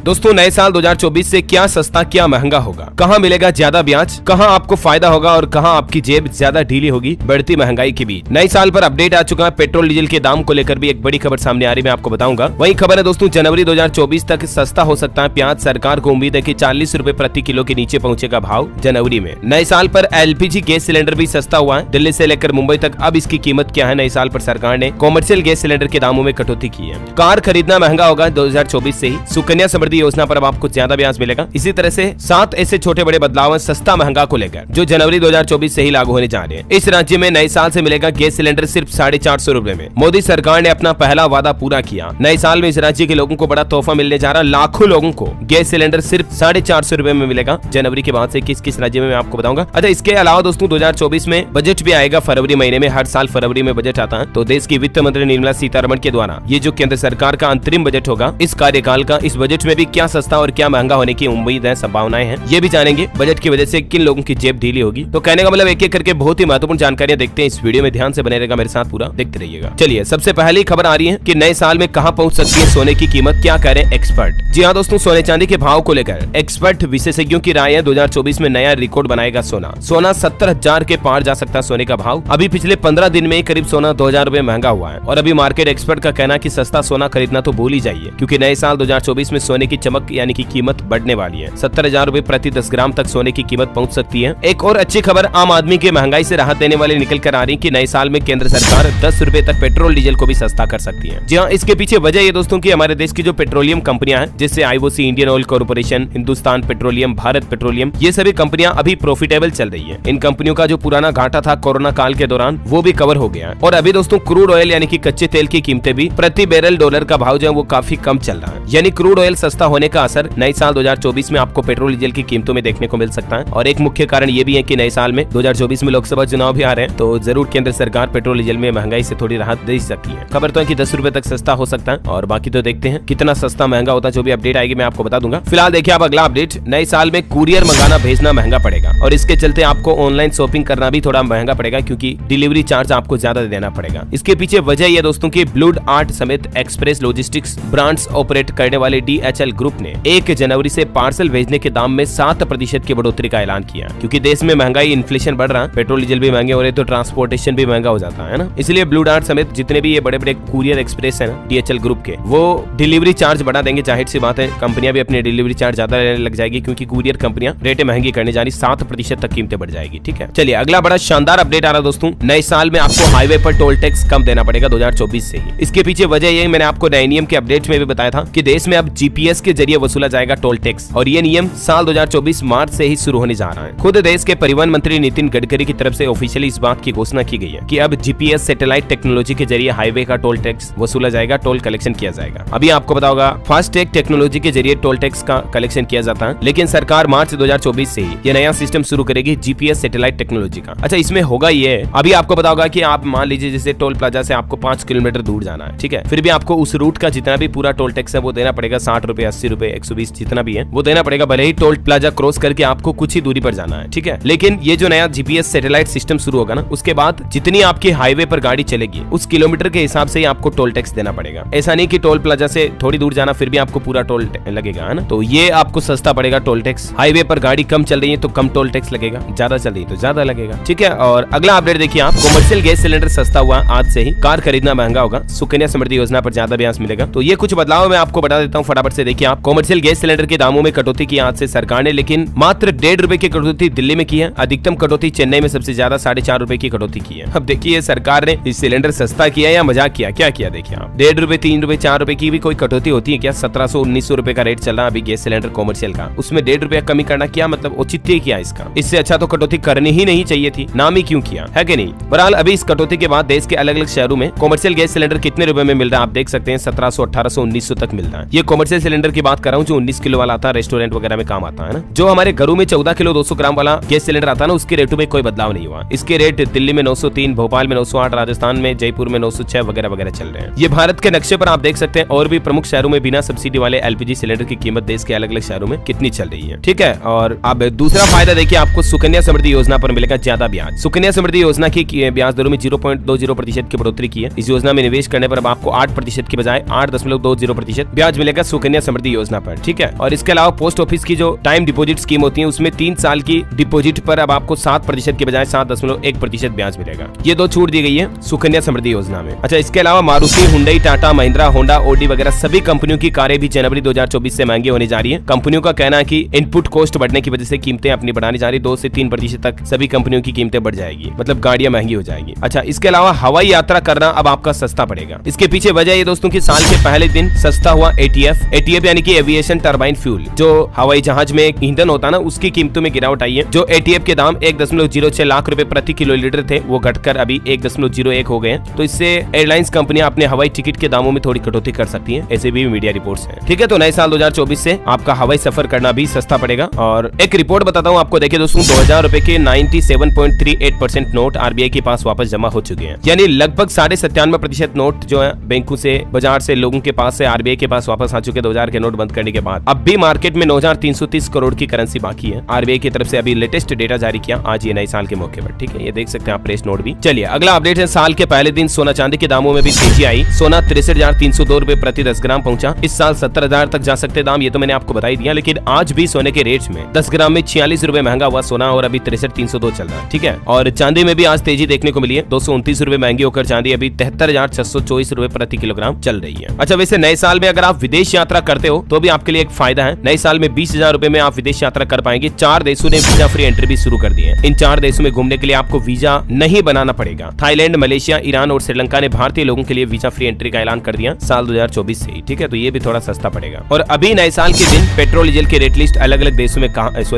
दोस्तों नए साल 2024 से क्या सस्ता क्या महंगा होगा, कहां मिलेगा ज्यादा ब्याज, कहां आपको फायदा होगा और कहां आपकी जेब ज्यादा ढीली होगी बढ़ती महंगाई के बीच। नए साल पर अपडेट आ चुका है। पेट्रोल डीजल के दाम को लेकर भी एक बड़ी खबर सामने आ रही है, मैं आपको बताऊंगा। वही खबर है दोस्तों, जनवरी 2024 तक सस्ता हो सकता है प्याज। सरकार को उम्मीद है कि 40 रुपए प्रति किलो के नीचे पहुंचेगा भाव जनवरी में। नए साल पर एलपीजी गैस सिलेंडर भी सस्ता हुआ है। दिल्ली से लेकर मुंबई तक अब इसकी कीमत क्या है। नए साल पर सरकार ने कॉमर्शियल गैस सिलेंडर के दामों में कटौती की है। कार खरीदना महंगा होगा 2024 से ही। सुकन्या समृद्धि योजना पर अब आपको ज्यादा ब्याज मिलेगा। इसी तरह से 7 ऐसे छोटे बड़े बदलाव हैं सस्ता महंगा को लेकर, जो जनवरी 2024 से ही लागू होने जा रहे हैं। इस राज्य में नए साल से मिलेगा गैस सिलेंडर सिर्फ 450 रुपए में। मोदी सरकार ने अपना पहला वादा पूरा किया। नए साल में इस राज्य के लोगों को बड़ा तोहफा मिलने जा रहा। लाखों लोगों को गैस सिलेंडर सिर्फ 450 रुपए में मिलेगा जनवरी के बाद से। किस किस राज्य में मैं आपको बताऊंगा। अच्छा, इसके अलावा दोस्तों 2024 में बजट भी आएगा फरवरी महीने में। हर साल फरवरी में बजट आता है। तो देश की वित्त मंत्री निर्मला सीतारमण के द्वारा ये जो केंद्र सरकार का अंतरिम बजट होगा इस कार्यकाल का, इस बजट में भी क्या सस्ता और क्या महंगा होने की उम्मीद है, संभावनाएं हैं, ये भी जानेंगे। बजट की वजह से किन लोगों की जेब ढीली होगी। तो कहने का मतलब एक एक करके बहुत ही महत्वपूर्ण जानकारियां देखते हैं। इस वीडियो में ध्यान से बने रहेगा, मेरे साथ पूरा देखते रहिएगा। चलिए, सबसे पहली खबर आ रही है कि नए साल में कहां पहुंच सकती है सोने की कीमत, क्या कह रहे हैं एक्सपर्ट। जी हाँ दोस्तों, सोने चांदी के भाव को लेकर एक्सपर्ट विशेषज्ञों की राय है 2024 में नया रिकॉर्ड बनाएगा सोना। सोना 70,000 के पार जा सकता है सोने का भाव। अभी पिछले 15 दिन में करीब सोना 2,000 रुपए महंगा हुआ है। और अभी मार्केट एक्सपर्ट का कहना कि सस्ता सोना खरीदना तो भूल ही जाइए, क्योंकि नए साल 2024 में सोने की चमक यानी कि कीमत बढ़ने वाली है। 70,000 रुपए प्रति 10 ग्राम तक सोने की कीमत पहुंच सकती है। एक और अच्छी खबर आम आदमी के महंगाई से राहत देने वाली निकल कर आ रही कि नए साल में केंद्र सरकार 10 रुपए तक पेट्रोल डीजल को भी सस्ता कर सकती है। जी हाँ, इसके पीछे वजह ये दोस्तों की हमारे देश की जो पेट्रोलियम कंपनियां हैं, जैसे IOC, Indian oil corporation, Hindustan petroleum, Bharat petroleum, ये सभी कंपनियां अभी प्रॉफिटेबल चल रही है। इन कंपनियों का जो पुराना घाटा था कोरोना काल के दौरान वो भी कवर हो गया है। और अभी दोस्तों क्रूड ऑयल यानी कि कच्चे तेल की कीमतें भी प्रति बैरल डॉलर का भाव जो है वो काफी कम चल रहा है। यानी क्रूड ऑयल सस्ता होने का असर नए साल 2024 में आपको पेट्रोल डीजल की कीमतों में देखने को मिल सकता है। और एक मुख्य कारण ये भी है कि नए साल में 2024 में लोकसभा चुनाव भी आ रहे हैं, तो जरूर केंद्र सरकार पेट्रोल डीजल में महंगाई से थोड़ी राहत दे सकती है। खबर तो है कि 10 रुपए तक सस्ता हो सकता है, और बाकी तो देखते हैं कितना सस्ता महंगा होता है। जो भी अपडेट आएगी मैं आपको बता दूंगा। फिलहाल देखिए आप अगला अपडेट, नए साल में कुरियर मंगाना भेजना महंगा पड़ेगा, और इसके चलते आपको ऑनलाइन शॉपिंग करना भी थोड़ा महंगा पड़ेगा, क्योंकि डिलीवरी चार्ज आपको ज्यादा देना पड़ेगा। इसके पीछे वजह यह दोस्तों की ब्लू डार्ट समेत एक्सप्रेस लॉजिस्टिक्स ब्रांड्स ऑपरेट करने वाले DHL ग्रुप ने 1 जनवरी से पार्सल भेजने के दाम में 7% की बढ़ोतरी का ऐलान किया। क्योंकि देश में महंगाई, इन्फ्लेशन बढ़ रहा है, पेट्रोल डीजल भी महंगे हो रहे, तो ट्रांसपोर्टेशन भी महंगा हो जाता है ना। इसलिए ब्लू डार्ट समेत जितने भी ये बड़े बड़े कुरियर एक्सप्रेस है ना DHL ग्रुप के, वो डिलीवरी चार्ज बढ़ा देंगे। जाहिर सी बात है, कंपनियां भी अपनी डिलीवरी चार्ज ज्यादा लेने लग जाएगी, क्योंकि कुरियर कंपनियां रेटें महंगी करने जा रही, 7% तक कीमतें बढ़ जाएगी। ठीक है, चलिए अगला बड़ा शानदार अपडेट आ रहा दोस्तों, नए साल में आपको हाईवे पर टोल टैक्स कम देना पड़ेगा 2024 से ही। इसके पीछे वजह यही मैंने आपको नए नियम के अपडेट में भी बताया था कि देश में अब GPS के जरिए वसूला जाएगा टोल टैक्स, और ये नियम साल 2024 मार्च से ही शुरू होने जा रहा है। खुद देश के परिवहन मंत्री नितिन गडकरी की तरफ से ऑफिशियली इस बात की घोषणा की गई है कि अब GPS सैटेलाइट टेक्नोलॉजी के जरिए हाईवे का टोल टैक्स वसूला जाएगा, टोल कलेक्शन किया जाएगा। अभी आपको पता होगा फास्टैग टेक्नोलॉजी के जरिए टोल टैक्स का कलेक्शन किया जाता है, लेकिन सरकार मार्च 2024 से ही ये नया सिस्टम शुरू करेगी GPS सैटेलाइट टेक्नोलॉजी का। अच्छा, इसमें होगा ये, अभी आपको पता होगा कि आप मान लीजिए जैसे टोल प्लाजा से आपको 5 किलोमीटर दूर जाना है, ठीक है, फिर भी आपको उस रूट का जितना भी पूरा टोल टैक्स है वो देना पड़ेगा। 60 रुपए, 80 रुपए, 120 जितना भी है वो देना पड़ेगा, भले ही टोल प्लाजा क्रॉस करके आपको कुछ ही दूरी पर जाना है। ठीक है, लेकिन ये जो नया GPS सैटेलाइट सिस्टम शुरू होगा ना, उसके बाद जितनी आपकी हाईवे पर गाड़ी चलेगी उस किलोमीटर के हिसाब से ही आपको टोल टैक्स देना पड़ेगा। ऐसा नहीं कि टोल प्लाजा से थोड़ी दूर जाना फिर भी आपको पूरा टोल लगेगा, है ना। तो ये आपको सस्ता पड़ेगा टोल टैक्स। हाईवे पर गाड़ी कम चल रही है तो कम टोल टैक्स लगेगा, ज्यादा चल रही है तो ज्यादा लगेगा। ठीक है, और अगला अपडेट देखिए आप, कॉमर्शियल गैस सिलेंडर सस्ता हुआ आज से ही। कार खरीदना महंगा होगा, सुकन्या समृद्धि योजना पर ज्यादा ब्याज मिलेगा। तो ये कुछ बदलाव मैं आपको बता देता हूँ फटाफट से। देखिए आप, कॉमर्शियल गैस सिलेंडर के दामों में कटौती की आज से सरकार ने, लेकिन मात्र 1.5 रुपए की कटौती दिल्ली में की है। अधिकतम कटौती चेन्नई में सबसे ज्यादा 4.5 रुपए की कटौती की है। अब देखिए सरकार ने इस सिलेंडर सस्ता किया या मजाक किया, क्या किया देखिए आप। 1.5 रुपए, 3 रुपए, 4 रुपए की भी कोई कटौती होती है क्या? 1700-1900 रुपए का रेट चल रहा है अभी गैस सिलेंडर कॉमर्शियल का, उसमें 1.5 रुपया कमी करना क्या मतलब औचित्य किया इसका? इससे अच्छा तो कटौती करनी ही नहीं चाहिए थी, नाम ही क्यों किया, है कि नहीं। बहरहाल अभी इस कटौती के बाद देश के अलग अलग शहरों में कॉमर्शियल गैस सिलेंडर कितने रुपए में मिल रहा है आप देख सकते हैं। 1700, 1800, 1900 तक मिल रहा है। ये कॉमर्शियल सिलेंडर की बात कर रहा हूँ जो 19 किलो वाला आता है, रेस्टोरेंट वगैरह में काम आता है ना। जो हमारे घरों में 14 किलो 200 ग्राम वाला गैस सिलेंडर आता है ना, उसके रेटों में कोई बदलाव नहीं हुआ। इसके रेट दिल्ली में 903, भोपाल में 908, राजस्थान में, जयपुर में 906 वगैरह वगैरह चल रहे हैं। ये भारत के नक्शे पर आप देख सकते हैं। और भी प्रमुख शहरों में बिना सब्सिडी वाले LPG सिलेंडर की कीमत देश के अलग अलग शहरों में कितनी चल रही है। ठीक है, और अब दूसरा फायदा देखिए आपको, सुकन्या समृद्धि योजना पर मिलेगा ज्यादा ब्याज। सुकन्या समृद्धि योजना की ब्याज दरों में 0.20% की बढ़ोतरी की है। इस योजना में निवेश करने पर अब आपको 8% की बजाय 8.20% ब्याज मिलेगा सुकन्या समृद्धि योजना पर, ठीक है। और इसके अलावा पोस्ट ऑफिस की जो टाइम डिपॉजिट स्कीम होती है उसमें 3 साल की डिपॉजिट पर अब आपको 7% के बजाय 7.1% ब्याज मिलेगा। ये 2 छूट दी गई है सुकन्या समृद्धि योजना में। अच्छा, इसके अलावा Maruti, Hyundai, Tata, Mahindra, Honda, Audi वगैरह सभी कंपनियों की कारें भी जनवरी 2024 से महंगी होने जा रही है। कंपनियों का कहना है कि इनपुट कॉस्ट बढ़ने की वजह से कीमतें अपनी बढ़ानी जा रही है। 2 से 3% तक सभी कंपनियों की कीमतें बढ़ जाएगी, मतलब गाड़ियां महंगी हो जाएगी। अच्छा, इसके अलावा हवाई यात्रा करना अब आपका सस्ता पड़ेगा। इसके पीछे वजह ये दोस्तों की साल के पहले दिन सस्ता हुआ एटीएफ यानी कि एविएशन टरबाइन फ्यूल, जो हवाई जहाज में एक ईंधन होता है ना, उसकी कीमतों में गिरावट आई है। जो एटीएफ के दाम 1.06 लाख रुपए प्रति किलोलीटर थे वो घटकर अभी 1.01 हो गए हैं। तो इससे एयरलाइंस कंपनियां अपने हवाई टिकट के दामों में थोड़ी कटौती कर सकती हैं, ऐसे भी मीडिया रिपोर्ट्स हैं, ठीक है। तो नए साल 2024 से आपका हवाई सफर करना भी सस्ता पड़ेगा। और एक रिपोर्ट बताता हूँ आपको, देखिए दोस्तों, 2000 रुपए के 97.38% नोट आरबीआई के पास वापस जमा हो चुके हैं, यानी लगभग 97.5% नोट जो है बैंकों से, बाजार से, लोगों के पास से आरबीआई के पास वापस आ चुके 2000 के नोट बंद करने के बाद। अब भी मार्केट में 9330 करोड़ की करेंसी बाकी है। आरबीआई की तरफ से अभी लेटेस्ट डेटा जारी किया आज ये नए साल के मौके पर, ठीक है। ये देख सकते हैं आप प्रेस नोट भी। चलिए अगला अपडेट है, साल के पहले दिन सोना चांदी के दामों में भी तेजी आई। सोना 63,302 रुपए प्रति 10 ग्राम पहुंचा। इस साल 70,000 तक जा सकते दाम, ये तो मैंने आपको बता ही दिया। लेकिन आज भी सोने के रेट्स में 10 ग्राम में 46 रुपए महंगा हुआ सोना और अभी 63,302 चल रहा है, ठीक है। और चांदी में भी आज तेजी देखने को मिली है। 229 रुपए महंगी होकर चांदी अभी 73,624 रुपए प्रति किलोग्राम चल रही है। अच्छा, वैसे नए साल में अगर आप विदेश यात्रा करते हो तो भी आपके लिए एक फायदा है। नए साल में 20,000 रुपए में आप विदेश यात्रा कर पाएंगे। 4 देशों ने वीजा फ्री एंट्री भी शुरू कर दी है। इन 4 देशों में घूमने के लिए आपको वीजा नहीं बनाना पड़ेगा। थाईलैंड, मलेशिया, ईरान और श्रीलंका ने भारतीय लोगों के लिए वीजा फ्री एंट्री का ऐलान कर दिया साल 2024 से ही, ठीक है। तो ये भी थोड़ा सस्ता पड़ेगा। और अभी नए साल के दिन पेट्रोल डीजल की रेट लिस्ट अलग अलग देशों में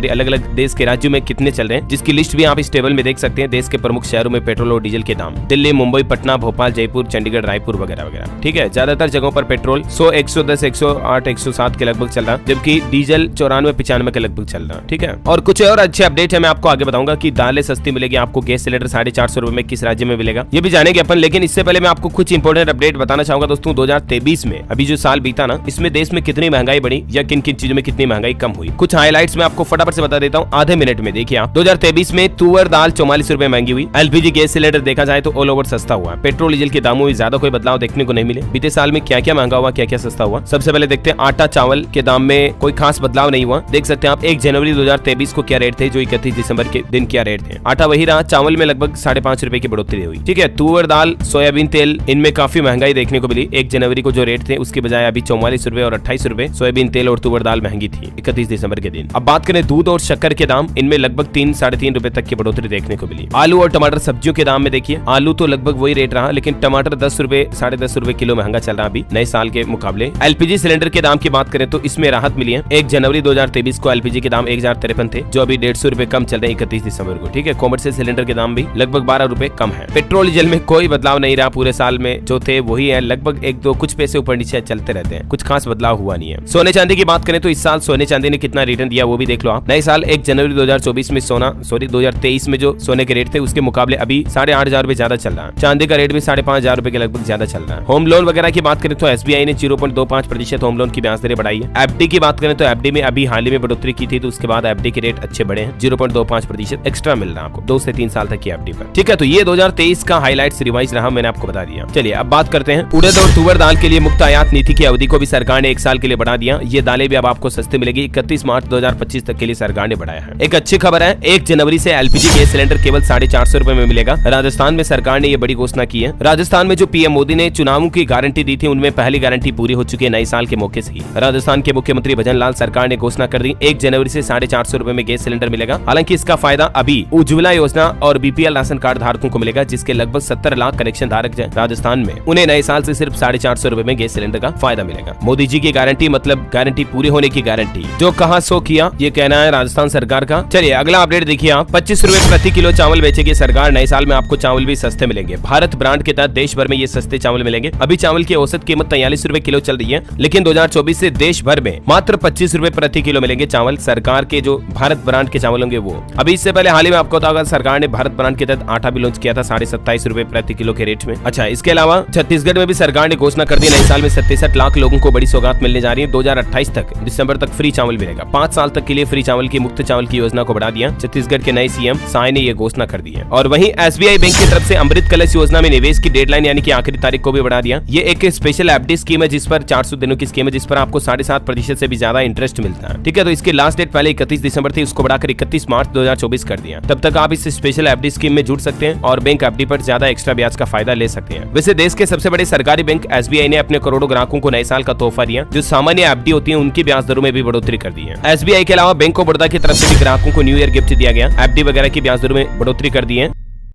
अलग अलग देश के राज्यों में कितने चल रहे हैं, जिसकी लिस्ट भी आप इस टेबल में देख सकते हैं। देश के प्रमुख शहरों में पेट्रोल और डीजल के दाम, दिल्ली, मुंबई, पटना, भोपाल, जयपुर, चंडीगढ़, रायपुर वगैरह वगैरह, ठीक है। ज्यादातर जगहों पर पेट्रोल 100, 110, 108, 107 के लगभग चल रहा है, जबकि डीजल 94, 95 के लगभग चल रहा है, ठीक है। और कुछ और अच्छे अपडेट है, मैं आपको आगे बताऊंगा कि दालें सस्ती मिलेगी आपको। गैस सिलेंडर 450 रुपए में किस राज्य में मिलेगा ये भी जानेंगे अपन। लेकिन इससे पहले मैं आपको कुछ इंपोर्टेंट अपडेट बताना चाहूंगा दोस्तों। 2023 में अभी जो साल बीता ना, इसमें देश में कितनी महंगाई बढ़ी या किन किन चीजों में कितनी महंगाई कम हुई, कुछ हाईलाइट्स में आपको फटाफट से बता देता हूँ आधे मिनट में। देखिए आप, 2023 में तुअर दाल 44 रुपए महंगी हुई। एलपीजी गैस सिलेंडर देखा जाए तो ऑल ओवर सस्ता हुआ। पेट्रोल डीजल के दामों में ज्यादा कोई बदलाव देखने को नहीं मिले। बीते साल में क्या क्या महंगा हुआ, क्या क्या सस्ता हुआ, सबसे पहले देखते हैं। आटा चावल के दाम में कोई खास बदलाव नहीं हुआ। देख सकते हैं आप 1 जनवरी 2023 को क्या रेट थे, जो 31 दिसंबर के दिन क्या रेट थे। आटा वही रहा, चावल में लगभग 5.5 रुपए की बढ़ोतरी हुई, ठीक है। तुअर दाल, सोयाबीन तेल, इनमें काफी महंगाई देखने को मिली। 1 जनवरी को जो रेट थे उसके बजाय अभी 44 रुपए और 28 रुपए सोयाबीन तेल और तुअर दाल महंगी थी 31 दिसंबर के दिन। अब बात करें दूध और शक्कर के दाम, इनमें लगभग 3-3.5 रुपए तक की बढ़ोतरी देखने को मिली। आलू और टमाटर सब्जियों के दाम में देखिए, आलू तो लगभग वही रेट रहा, लेकिन टमाटर 10 रुपए 10.5 रुपए किलो महंगा चल रहा अभी नए साल के मुकाबले। एलपीजी सिलेंडर के दाम की बात करें तो इसमें राहत मिली है। 1 जनवरी 2023 को एलपीजी के दाम 1053 थे, जो अभी 150 रुपए कम चल रहे हैं 31 दिसंबर को, ठीक है। कॉमर्शियल सिलेंडर के दाम भी लगभग 12 रुपए कम है। पेट्रोल डीजल में कोई बदलाव नहीं रहा, पूरे साल में जो थे वही है, लगभग 1-2 कुछ पैसे ऊपर नीचे चलते रहते हैं, कुछ खास बदलाव हुआ नहीं है। सोने चांदी की बात करें तो इस साल सोने चांदी ने कितना रिटर्न दिया वो भी देख लो आप। नए साल 1 जनवरी 2024 में 2023 में जो सोने के रेट थे उसके मुकाबले अभी 8,500 रुपए ज्यादा चल रहा है। चांदी का रेट भी 5,500 रुपए के लगभग ज्यादा चल रहा है। होम लोन वगैरह की बात करें तो एसबीआई ने 0.25% होम लोन की ब्याज दरें बढ़ाई है। एफडी की बात करें तो एफडी में अभी हाल ही में बढ़ोतरी की थी, तो उसके बाद एफडी के रेट अच्छे बढ़े हैं। 0.25% एक्स्ट्रा मिल रहा है आपको 2 से 3 साल तक की एफडी पर, ठीक है। तो ये 2023 का हाईलाइट्स रिवाइज रहा, मैंने आपको बता दिया। चलिए अब बात करते हैं उड़द और तुअर दाल के लिए मुक्त आयात नीति की अवधि को भी सरकार ने 1 साल के लिए बढ़ा दिया। ये दालें भी अब आपको सस्ती मिलेगी। 31 मार्च 2025 तक के लिए सरकार ने बढ़ाया है। एक अच्छी खबर है, 1 जनवरी से एलपीजी गैस सिलेंडर केवल 450 रुपए में मिलेगा। राजस्थान में सरकार ने ये बड़ी घोषणा की है। राजस्थान में जो पीएम मोदी ने चुनावों की गारंटी दी थी, उनमें पहली गारंटी पूरी हो चुकी है नए साल के मौके से ही। राजस्थान के मुख्यमंत्री भजन लाल सरकार ने घोषणा कर दी 1 जनवरी से 450 रुपए में गैस सिलेंडर मिलेगा। हालांकि इसका फायदा अभी उज्ज्वला योजना और बीपीएल राशन कार्ड धारकों को मिलेगा, जिसके लगभग 70 लाख कनेक्शन धारक हैं राजस्थान में। उन्हें नए साल से सिर्फ 450 रुपए में गैस सिलेंडर का फायदा मिलेगा। मोदी जी की गारंटी मतलब गारंटी पूरी होने की गारंटी, जो कहा सो किया, ये कहना है राजस्थान सरकार का। चलिए अगला अपडेट देखिए आप, 25 रुपए प्रति किलो चावल बेचेगी सरकार। नए साल में आपको चावल भी सस्ते मिलेंगे। भारत ब्रांड के तहत देश भर में ये सस्ते चावल मिलेंगे। अभी चावल की औसत कीमत 43 रुपए किलो चल रही है, लेकिन 2024 से देश भर में मात्र 25 रुपए प्रति किलो मिलेंगे चावल। सरकार के जो भारत ब्रांड के चावल होंगे वो। अभी इससे पहले हाल ही में आपको बताऊंगा सरकार ने भारत ब्रांड के तहत आटा भी लॉन्च किया था 27.5 रुपए प्रति किलो के रेट में। अच्छा, इसके अलावा छत्तीसगढ़ में भी सरकार ने घोषणा कर दी नए साल में 67 लाख लोगों को बड़ी सौगात मिलने जा रही है। 2028 तक दिसंबर तक फ्री चावल मिलेगा। 5 साल तक के लिए फ्री चावल की मुफ्त चावल की योजना को बढ़ा दिया। छत्तीसगढ़ के नए सीएम साय ने यह घोषणा कर दी है। और वहीं एसबीआई बैंक की तरफ से अमृत कलश योजना में निवेश की डेडलाइन यानी कि आखिरी तारीख को भी बढ़ा दिया। ये एक स्पेशल एफडी स्कीम है जिस पर 400 दिनों की स्कीम है, जिस पर आपको 7.5% से भी ज्यादा इंटरेस्ट मिलता है। ठीक है, तो इसकी लास्ट डेट पहले 31 दिसंबर थी, उसको बढ़ाकर 31 मार्च 2024 कर दिया। तब तक आप इस स्पेशल एफडी स्कीम में जुड़ सकते हैं और बैंक एफडी पर ज्यादा एक्स्ट्रा ब्याज का फायदा ले सकते हैं। वैसे देश के सबसे बड़े सरकारी बैंक एसबीआई ने अपने करोड़ों ग्राहकों को नए साल का तोहफा दिया। जो सामान्य एफडी होती है उनकी ब्याज दरों में भी बढ़ोतरी कर दी है। एसबीआई के अलावा बैंक ऑफ बड़ौदा की तरफ से भी ग्राहकों को न्यू ईयर गिफ्ट दिया गया। एफडी वगैरह की ब्याज दरों में बढ़ोतरी कर दी है।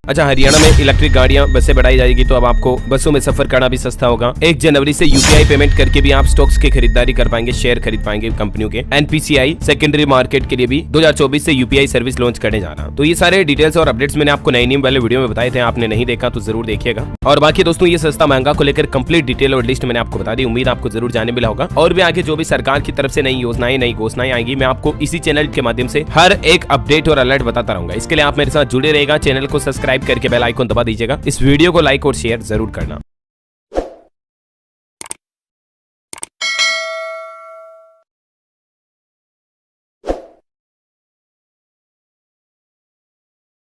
अच्छा, हरियाणा में इलेक्ट्रिक गाड़ियां बसें बढ़ाई जाएगी, तो अब आपको बसों में सफर करना भी सस्ता होगा। 1 जनवरी से यूपीआई पेमेंट करके भी आप स्टॉक्स की खरीदारी कर पाएंगे, शेयर खरीद पाएंगे कंपनियों के। एनपीसीआई सेकेंडरी मार्केट के लिए भी 2024 से यूपीआई सर्विस लॉन्च करने जा रहा। तो ये सारे डिटेल्स और अपडेट्स मैंने आपको नए नियम वाले वीडियो में बताए थे, आपने नहीं देखा तो जरूर देखिएगा। और बाकी दोस्तों, ये सस्ता महंगा को लेकर कंप्लीट डिटेल और लिस्ट मैंने आपको बता दी, उम्मीद आपको जरूर जाने मिला होगा। और भी आगे जो भी सरकार की तरफ से नई योजनाएं, नई घोषणाएं आएंगी, मैं आपको इसी चैनल के माध्यम से हर एक अपडेट और अलर्ट बताता रहूंगा। इसके लिए आप मेरे साथ जुड़े रहेगा, चैनल को सब्सक्राइब करके बेल आइकन दबा दीजिएगा। इस वीडियो को लाइक और शेयर जरूर करना।